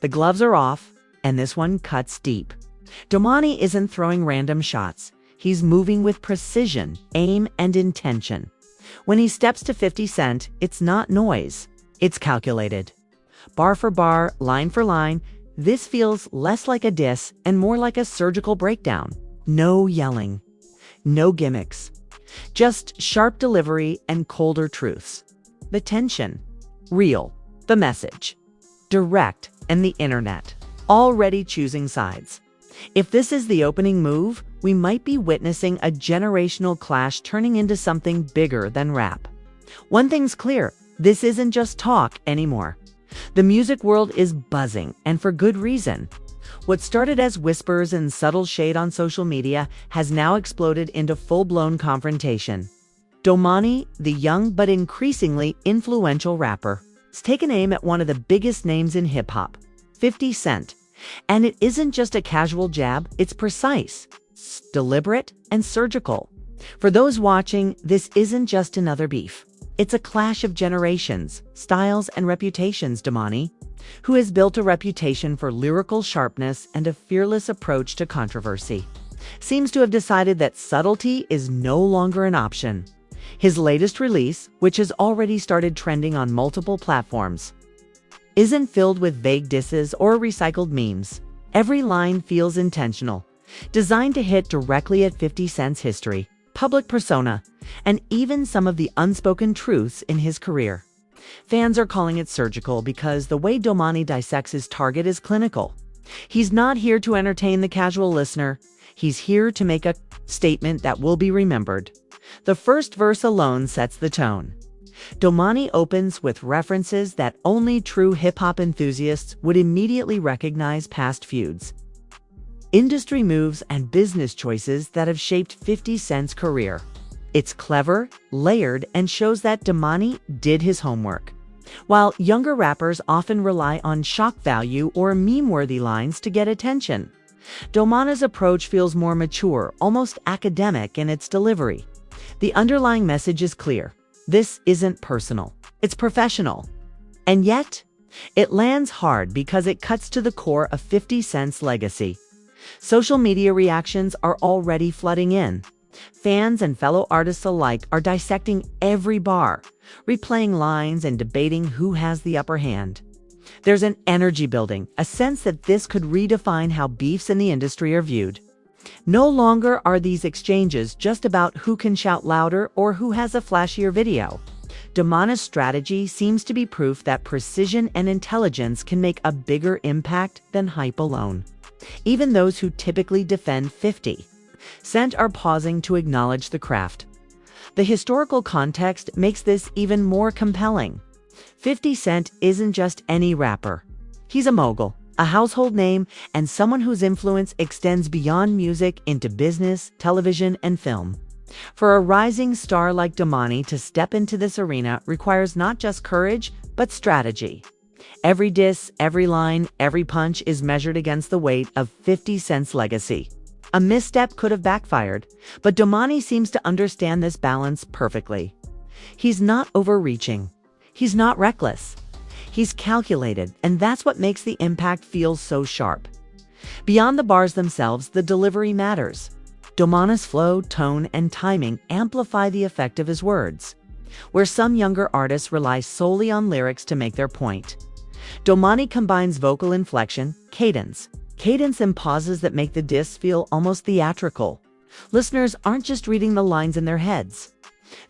The gloves are off, and this one cuts deep. Domani isn't throwing random shots. He's moving with precision, aim, and intention. When he steps to 50 Cent, it's not noise. It's calculated. Bar for bar, line for line, this feels less like a diss and more like a surgical breakdown. No yelling. No gimmicks. Just sharp delivery and colder truths. The tension. Real. The message. Direct. And the internet. Already choosing sides. If this is the opening move, we might be witnessing a generational clash turning into something bigger than rap. One thing's clear, this isn't just talk anymore. The music world is buzzing, and for good reason. What started as whispers and subtle shade on social media has now exploded into full-blown confrontation. Domani, the young but increasingly influential rapper, has taken aim at one of the biggest names in hip-hop, 50 Cent. And it isn't just a casual jab, it's precise, deliberate, and surgical. For those watching, this isn't just another beef. It's a clash of generations, styles, and reputations. Domani, who has built a reputation for lyrical sharpness and a fearless approach to controversy, seems to have decided that subtlety is no longer an option. His latest release, which has already started trending on multiple platforms, isn't filled with vague disses or recycled memes. Every line feels intentional, designed to hit directly at 50 Cent's history, public persona, and even some of the unspoken truths in his career. Fans are calling it surgical because the way Domani dissects his target is clinical. He's not here to entertain the casual listener. He's here to make a statement that will be remembered. The first verse alone sets the tone. Domani opens with references that only true hip-hop enthusiasts would immediately recognize: past feuds, industry moves, and business choices that have shaped 50 Cent's career. It's clever, layered, and shows that Domani did his homework. While younger rappers often rely on shock value or meme-worthy lines to get attention, Domani's approach feels more mature, almost academic in its delivery. The underlying message is clear. This isn't personal, it's professional. And yet, it lands hard because it cuts to the core of 50 Cent's legacy. Social media reactions are already flooding in. Fans and fellow artists alike are dissecting every bar, replaying lines and debating who has the upper hand. There's an energy building, a sense that this could redefine how beefs in the industry are viewed. No longer are these exchanges just about who can shout louder or who has a flashier video. Domani's strategy seems to be proof that precision and intelligence can make a bigger impact than hype alone. Even those who typically defend 50 Cent are pausing to acknowledge the craft. The historical context makes this even more compelling. 50 Cent isn't just any rapper. He's a mogul, a household name, and someone whose influence extends beyond music into business, television, and film. For a rising star like Domani to step into this arena requires not just courage, but strategy. Every diss, every line, every punch is measured against the weight of 50 Cent's legacy. A misstep could have backfired, but Domani seems to understand this balance perfectly. He's not overreaching. He's not reckless. He's calculated, and that's what makes the impact feel so sharp. Beyond the bars themselves, the delivery matters. Domani's flow, tone, and timing amplify the effect of his words. Where some younger artists rely solely on lyrics to make their point, Domani combines vocal inflection, cadence and pauses that make the diss feel almost theatrical. Listeners aren't just reading the lines in their heads.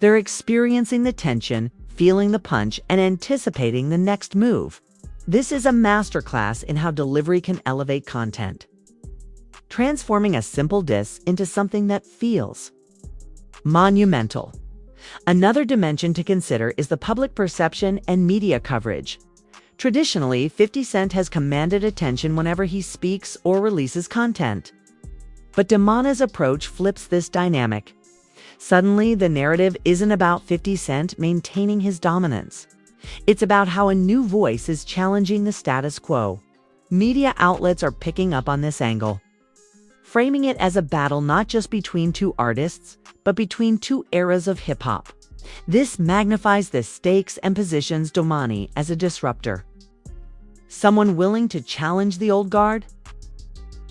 They're experiencing the tension, feeling the punch, and anticipating the next move. This is a masterclass in how delivery can elevate content, transforming a simple diss into something that feels monumental. Another dimension to consider is the public perception and media coverage. Traditionally, 50 Cent has commanded attention whenever he speaks or releases content. But Domani's approach flips this dynamic. Suddenly, the narrative isn't about 50 Cent maintaining his dominance. It's about how a new voice is challenging the status quo. Media outlets are picking up on this angle, framing it as a battle not just between two artists, but between two eras of hip-hop. This magnifies the stakes and positions Domani as a disruptor. Someone willing to challenge the old guard?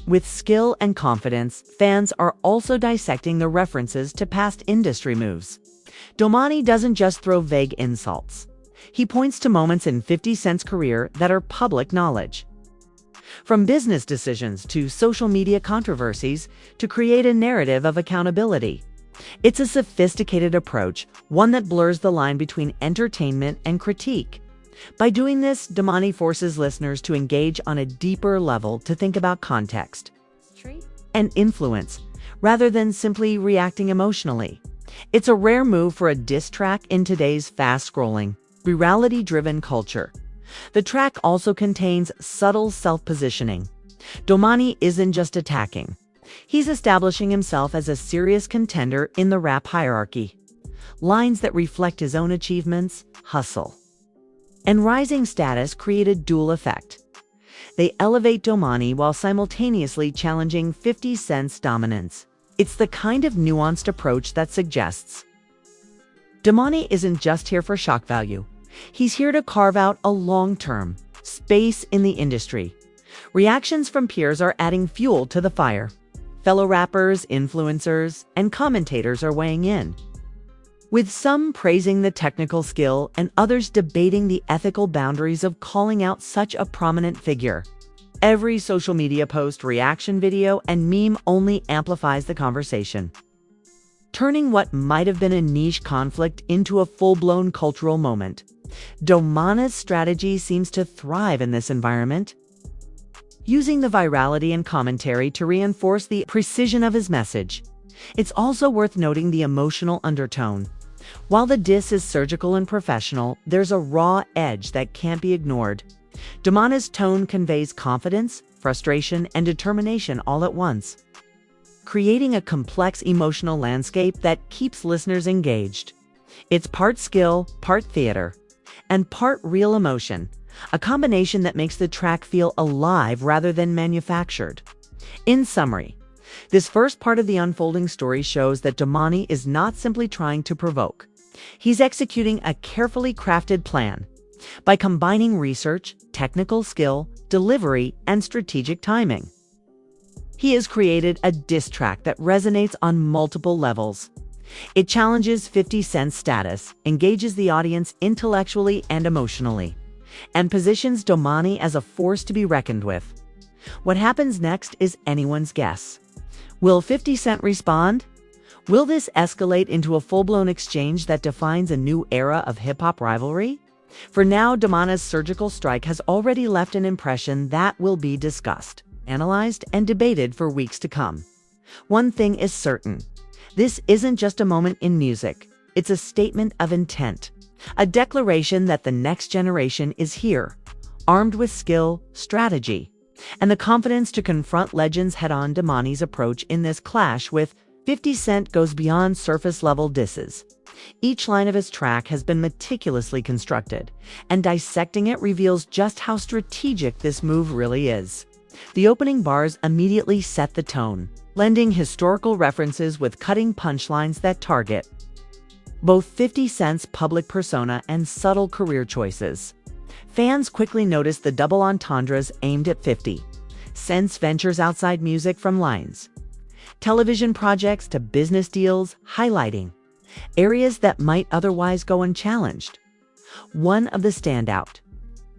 With skill and confidence, fans are also dissecting the references to past industry moves. Domani doesn't just throw vague insults. He points to moments in 50 Cent's career that are public knowledge. From business decisions to social media controversies to create a narrative of accountability. It's a sophisticated approach, one that blurs the line between entertainment and critique. By doing this, Domani forces listeners to engage on a deeper level, to think about context and influence, rather than simply reacting emotionally. It's a rare move for a diss track in today's fast-scrolling, virality-driven culture. The track also contains subtle self-positioning. Domani isn't just attacking. He's establishing himself as a serious contender in the rap hierarchy. Lines that reflect his own achievements, hustle, and rising status create a dual effect. They elevate Domani while simultaneously challenging 50 Cent's dominance. It's the kind of nuanced approach that suggests Domani isn't just here for shock value. He's here to carve out a long-term space in the industry. Reactions from peers are adding fuel to the fire. Fellow rappers, influencers, and commentators are weighing in, with some praising the technical skill and others debating the ethical boundaries of calling out such a prominent figure. Every social media post, reaction video, and meme only amplifies the conversation, turning what might have been a niche conflict into a full-blown cultural moment. Domani's strategy seems to thrive in this environment, using the virality and commentary to reinforce the precision of his message. It's also worth noting the emotional undertone. While the diss is surgical and professional, there's a raw edge that can't be ignored. Domani's tone conveys confidence, frustration, and determination all at once, creating a complex emotional landscape that keeps listeners engaged. It's part skill, part theater, and part real emotion, a combination that makes the track feel alive rather than manufactured. In summary, this first part of the unfolding story shows that Domani is not simply trying to provoke. He's executing a carefully crafted plan. By combining research, technical skill, delivery, and strategic timing, he has created a diss track that resonates on multiple levels. It challenges 50 Cent's status, engages the audience intellectually and emotionally, and positions Domani as a force to be reckoned with. What happens next is anyone's guess. Will 50 Cent respond? Will this escalate into a full-blown exchange that defines a new era of hip-hop rivalry? For now, Domani's surgical strike has already left an impression that will be discussed, analyzed, and debated for weeks to come. One thing is certain. This isn't just a moment in music. It's a statement of intent, a declaration that the next generation is here, armed with skill, strategy, and the confidence to confront legends head-on. Domani's approach in this clash with 50 Cent goes beyond surface-level disses. Each line of his track has been meticulously constructed, and dissecting it reveals just how strategic this move really is. The opening bars immediately set the tone, blending historical references with cutting punchlines that target both 50 Cent's public persona and subtle career choices. Fans quickly noticed the double entendres aimed at 50 Cent's ventures outside music, from lines, television projects to business deals, highlighting areas that might otherwise go unchallenged. One of the standout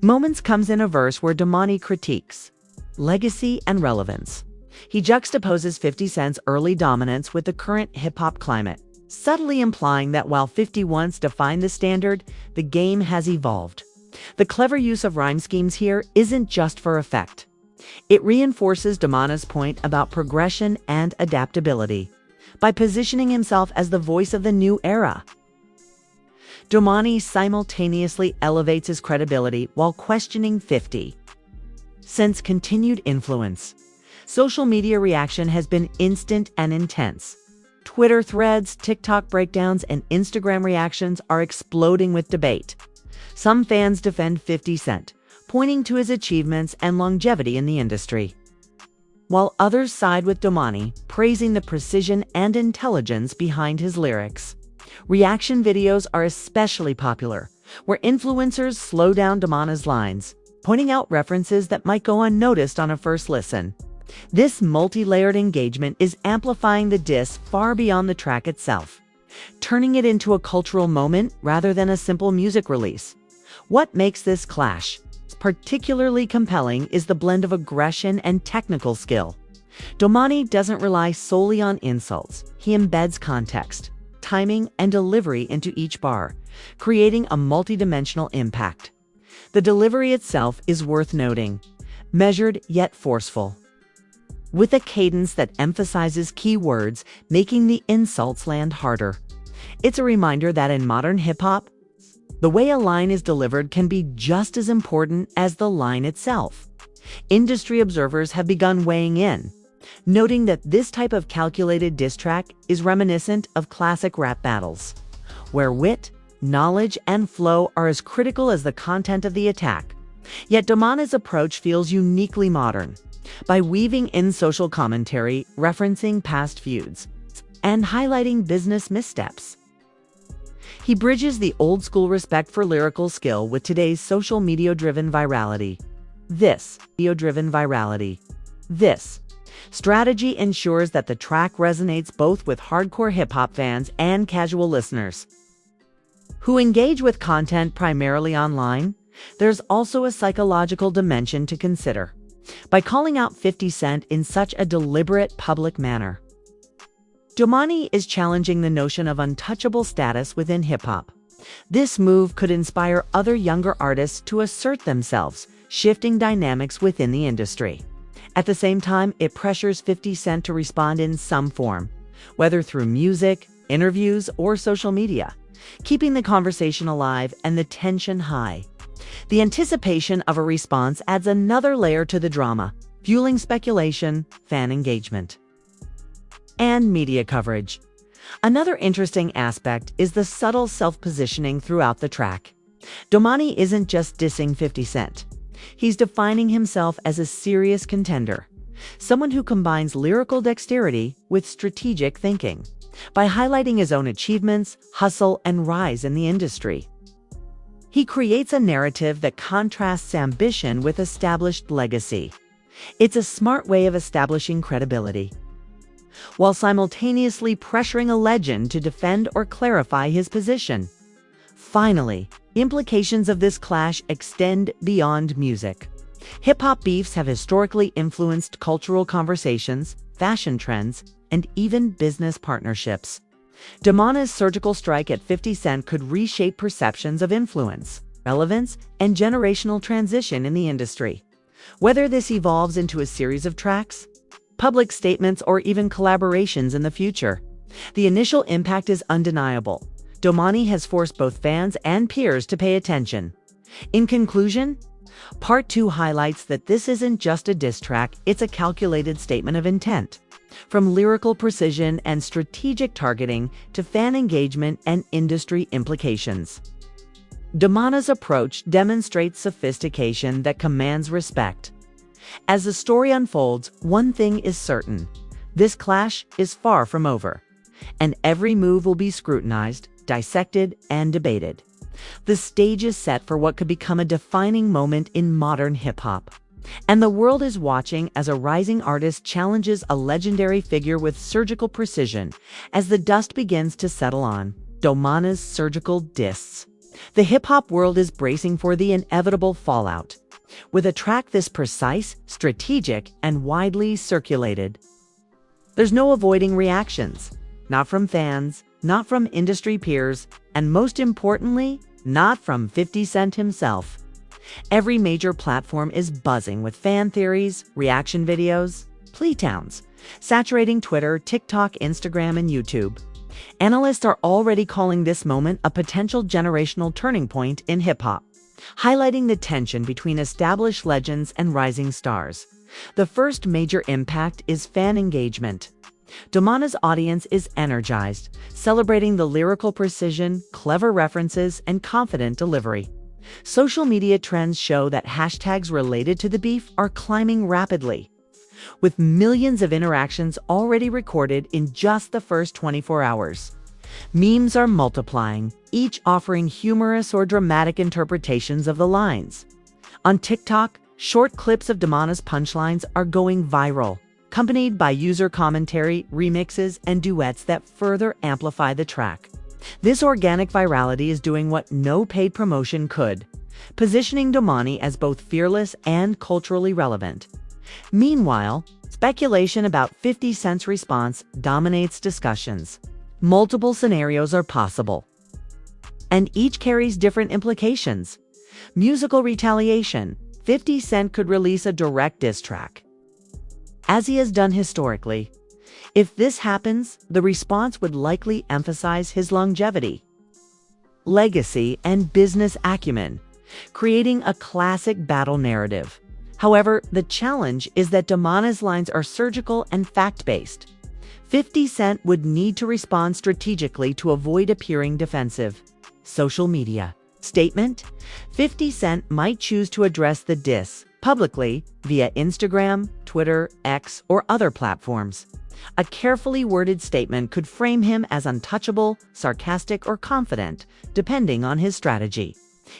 moments comes in a verse where Domani critiques legacy and relevance. He juxtaposes 50 Cent's early dominance with the current hip-hop climate, subtly implying that while 50 once defined the standard, the game has evolved. The clever use of rhyme schemes here isn't just for effect. It reinforces Domani's point about progression and adaptability. By positioning himself as the voice of the new era, Domani simultaneously elevates his credibility while questioning 50 Cent's continued influence. Social media reaction has been instant and intense. Twitter threads, TikTok breakdowns, and Instagram reactions are exploding with debate. Some fans defend 50 Cent, pointing to his achievements and longevity in the industry, while others side with Domani, praising the precision and intelligence behind his lyrics. Reaction videos are especially popular, where influencers slow down Domani's lines, pointing out references that might go unnoticed on a first listen. This multi-layered engagement is amplifying the diss far beyond the track itself, turning it into a cultural moment rather than a simple music release. What makes this clash particularly compelling is the blend of aggression and technical skill. Domani doesn't rely solely on insults. He embeds context, timing, and delivery into each bar, creating a multidimensional impact. The delivery itself is worth noting, measured yet forceful, with a cadence that emphasizes key words, making the insults land harder. It's a reminder that in modern hip-hop, the way a line is delivered can be just as important as the line itself. Industry observers have begun weighing in, noting that this type of calculated diss track is reminiscent of classic rap battles, where wit, knowledge, and flow are as critical as the content of the attack. Yet Domani's approach feels uniquely modern, by weaving in social commentary, referencing past feuds, and highlighting business missteps. He bridges the old-school respect for lyrical skill with today's social media-driven virality. This strategy ensures that the track resonates both with hardcore hip-hop fans and casual listeners who engage with content primarily online. There's also a psychological dimension to consider. By calling out 50 Cent in such a deliberate public manner, Domani is challenging the notion of untouchable status within hip-hop. This move could inspire other younger artists to assert themselves, shifting dynamics within the industry. At the same time, it pressures 50 Cent to respond in some form, whether through music, interviews, or social media, keeping the conversation alive and the tension high. The anticipation of a response adds another layer to the drama, fueling speculation, fan engagement, and media coverage. Another interesting aspect is the subtle self-positioning throughout the track. Domani isn't just dissing 50 Cent. He's defining himself as a serious contender, someone who combines lyrical dexterity with strategic thinking. By highlighting his own achievements, hustle, and rise in the industry, he creates a narrative that contrasts ambition with established legacy. It's a smart way of establishing credibility, while simultaneously pressuring a legend to defend or clarify his position. Finally, implications of this clash extend beyond music. Hip-hop beefs have historically influenced cultural conversations, fashion trends, and even business partnerships. Domani's surgical strike at 50 Cent could reshape perceptions of influence, relevance, and generational transition in the industry. Whether this evolves into a series of tracks, public statements, or even collaborations in the future, the initial impact is undeniable. Domani has forced both fans and peers to pay attention. In conclusion, Part 2 highlights that this isn't just a diss track, it's a calculated statement of intent. From lyrical precision and strategic targeting to fan engagement and industry implications, Domani's approach demonstrates sophistication that commands respect. As the story unfolds, one thing is certain: this clash is far from over, and every move will be scrutinized, dissected, and debated. The stage is set for what could become a defining moment in modern hip-hop. And the world is watching as a rising artist challenges a legendary figure with surgical precision. As the dust begins to settle on Domani's surgical diss, the hip-hop world is bracing for the inevitable fallout. With a track this precise, strategic, and widely circulated, there's no avoiding reactions. Not from fans, not from industry peers, and most importantly, not from 50 Cent himself. Every major platform is buzzing with fan theories, reaction videos, plea towns, saturating Twitter, TikTok, Instagram, and YouTube. Analysts are already calling this moment a potential generational turning point in hip-hop, highlighting the tension between established legends and rising stars. The first major impact is fan engagement. Domani's audience is energized, celebrating the lyrical precision, clever references, and confident delivery. Social media trends show that hashtags related to the beef are climbing rapidly, with millions of interactions already recorded in just the first 24 hours. Memes are multiplying, each offering humorous or dramatic interpretations of the lines. On TikTok, short clips of Domani's punchlines are going viral, accompanied by user commentary, remixes, and duets that further amplify the track. This organic virality is doing what no paid promotion could, positioning Domani as both fearless and culturally relevant. Meanwhile, speculation about 50 Cent's response dominates discussions. Multiple scenarios are possible, and each carries different implications. Musical retaliation: 50 Cent could release a direct diss track, as he has done historically. If this happens, the response would likely emphasize his longevity, legacy, and business acumen, creating a classic battle narrative. However, the challenge is that Domani's lines are surgical and fact-based. 50 Cent would need to respond strategically to avoid appearing defensive. Social media statement: 50 Cent might choose to address the diss publicly via Instagram, Twitter, X, or other platforms. A carefully worded statement could frame him as untouchable, sarcastic, or confident, depending on his strategy.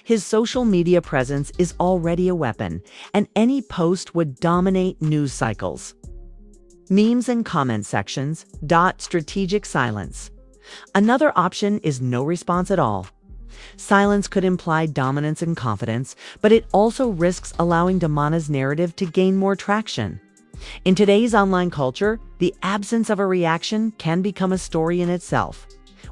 His social media presence is already a weapon, and any post would dominate news cycles. Memes and comment sections. Strategic silence. Another option is no response at all. Silence could imply dominance and confidence, but it also risks allowing Domani's narrative to gain more traction. In today's online culture, the absence of a reaction can become a story in itself,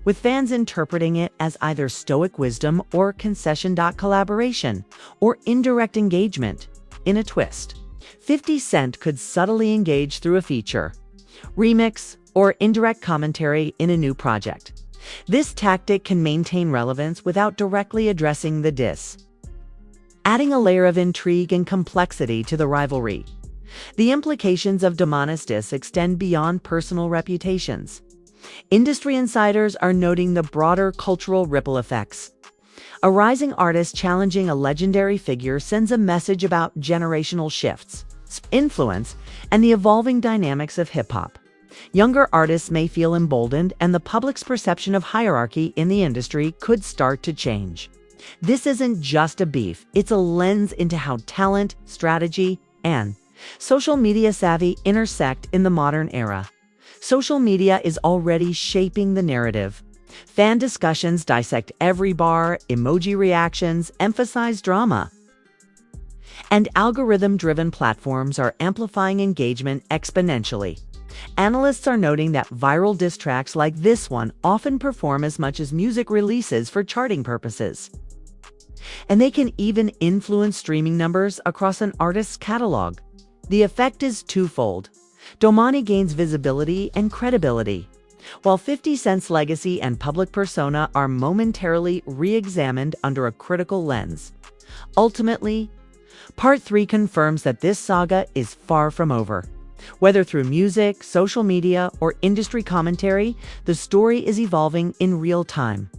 with fans interpreting it as either stoic wisdom or concession. Collaboration, or indirect engagement. In a twist, 50 Cent could subtly engage through a feature, remix, or indirect commentary in a new project. This tactic can maintain relevance without directly addressing the diss, adding a layer of intrigue and complexity to the rivalry. The implications of Domani's diss extend beyond personal reputations. Industry insiders are noting the broader cultural ripple effects. A rising artist challenging a legendary figure sends a message about generational shifts, influence, and the evolving dynamics of hip-hop. Younger artists may feel emboldened, and the public's perception of hierarchy in the industry could start to change. This isn't just a beef, it's a lens into how talent, strategy, and social media savvy intersect in the modern era. Social media is already shaping the narrative. Fan discussions dissect every bar, emoji reactions emphasize drama, and algorithm-driven platforms are amplifying engagement exponentially. Analysts are noting that viral diss tracks like this one often perform as much as music releases for charting purposes, and they can even influence streaming numbers across an artist's catalog. The effect is twofold. Domani gains visibility and credibility, while 50 Cent's legacy and public persona are momentarily re-examined under a critical lens. Ultimately, Part 3 confirms that this saga is far from over. Whether through music, social media, or industry commentary, the story is evolving in real time.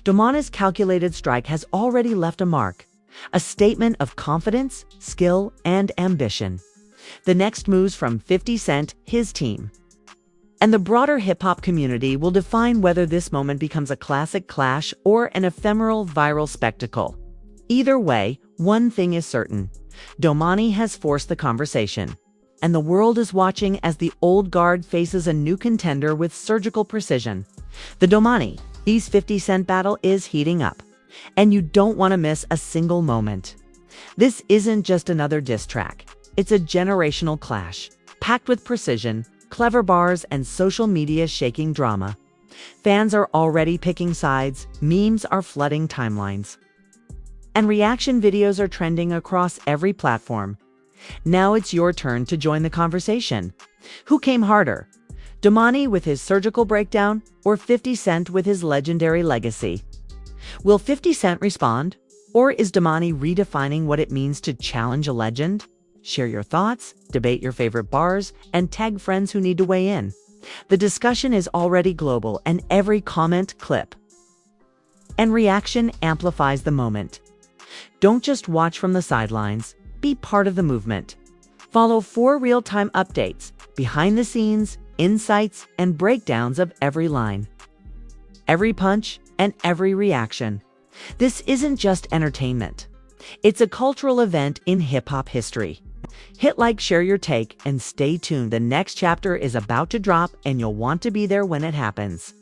Domani's calculated strike has already left a mark, a statement of confidence, skill, and ambition. The next moves from 50 Cent, his team, and the broader hip-hop community will define whether this moment becomes a classic clash or an ephemeral viral spectacle. Either way, one thing is certain: Domani has forced the conversation, and the world is watching as the old guard faces a new contender with surgical precision. The Domani vs 50 Cent battle is heating up, and you don't want to miss a single moment. This isn't just another diss track. It's a generational clash, packed with precision, clever bars, and social media shaking drama. Fans are already picking sides, memes are flooding timelines, and reaction videos are trending across every platform. Now it's your turn to join the conversation. Who came harder? Domani with his surgical breakdown, or 50 Cent with his legendary legacy? Will 50 Cent respond, or is Domani redefining what it means to challenge a legend? Share your thoughts, debate your favorite bars, and tag friends who need to weigh in. The discussion is already global, and every comment, clip, and reaction amplifies the moment. Don't just watch from the sidelines. Be part of the movement. Follow 4 real-time updates, behind the scenes, insights, and breakdowns of every line, every punch, and every reaction. This isn't just entertainment. It's a cultural event in hip-hop history. Hit like, share your take, and stay tuned. The next chapter is about to drop, and you'll want to be there when it happens.